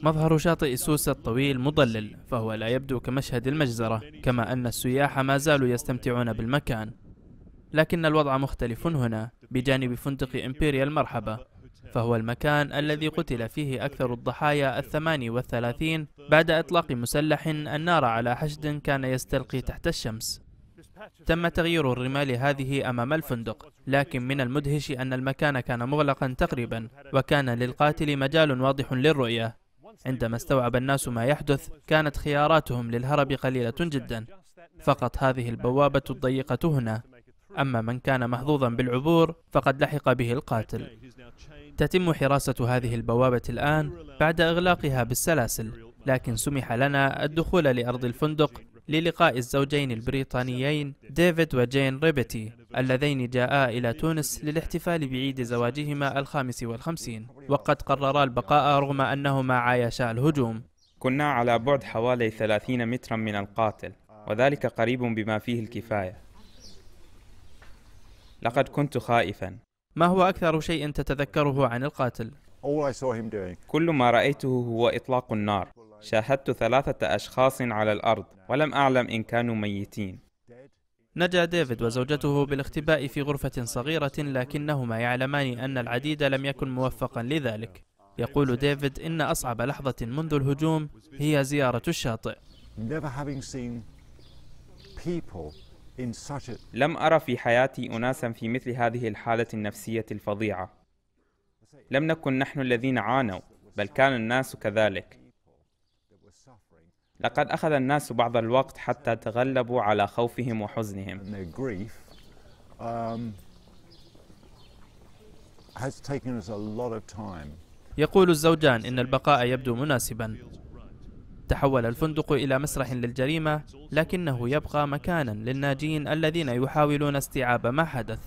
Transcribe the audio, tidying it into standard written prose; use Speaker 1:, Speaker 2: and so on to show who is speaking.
Speaker 1: مظهر شاطئ سوسة الطويل مضلل، فهو لا يبدو كمشهد المجزرة، كما أن السياح ما زالوا يستمتعون بالمكان. لكن الوضع مختلف هنا بجانب فندق إمبيريال مرحبا، فهو المكان الذي قتل فيه أكثر الضحايا 38 بعد إطلاق مسلح النار على حشد كان يستلقي تحت الشمس. تم تغيير الرمال هذه أمام الفندق، لكن من المدهش أن المكان كان مغلقا تقريبا، وكان للقاتل مجال واضح للرؤية. عندما استوعب الناس ما يحدث كانت خياراتهم للهرب قليلة جدا، فقط هذه البوابة الضيقة هنا. أما من كان محظوظا بالعبور فقد لحق به القاتل. تتم حراسة هذه البوابة الآن بعد إغلاقها بالسلاسل، لكن سمح لنا الدخول لأرض الفندق للقاء الزوجين البريطانيين ديفيد وجين ريبيتي، اللذين جاءا إلى تونس للاحتفال بعيد زواجهما 55، وقد قررا البقاء رغم أنهما عايشا الهجوم.
Speaker 2: كنا على بعد حوالي 30 مترا من القاتل، وذلك قريب بما فيه الكفاية. لقد كنت خائفا.
Speaker 1: ما هو أكثر شيء تتذكره عن القاتل؟
Speaker 2: كل ما رأيته هو إطلاق النار. شاهدت 3 أشخاص على الأرض ولم أعلم إن كانوا ميتين.
Speaker 1: نجا ديفيد وزوجته بالاختباء في غرفة صغيرة، لكنهما يعلمان أن العديد لم يكن موفقا لذلك. يقول ديفيد إن أصعب لحظة منذ الهجوم هي زيارة الشاطئ.
Speaker 2: لم أرى في حياتي أناسا في مثل هذه الحالة النفسية الفظيعة. لم نكن نحن الذين عانوا، بل كان الناس كذلك. لقد أخذ الناس بعض الوقت حتى تغلبوا على خوفهم وحزنهم.
Speaker 1: يقول الزوجان إن البقاء يبدو مناسبا. تحول الفندق إلى مسرح للجريمة، لكنه يبقى مكانا للناجين الذين يحاولون استيعاب ما حدث.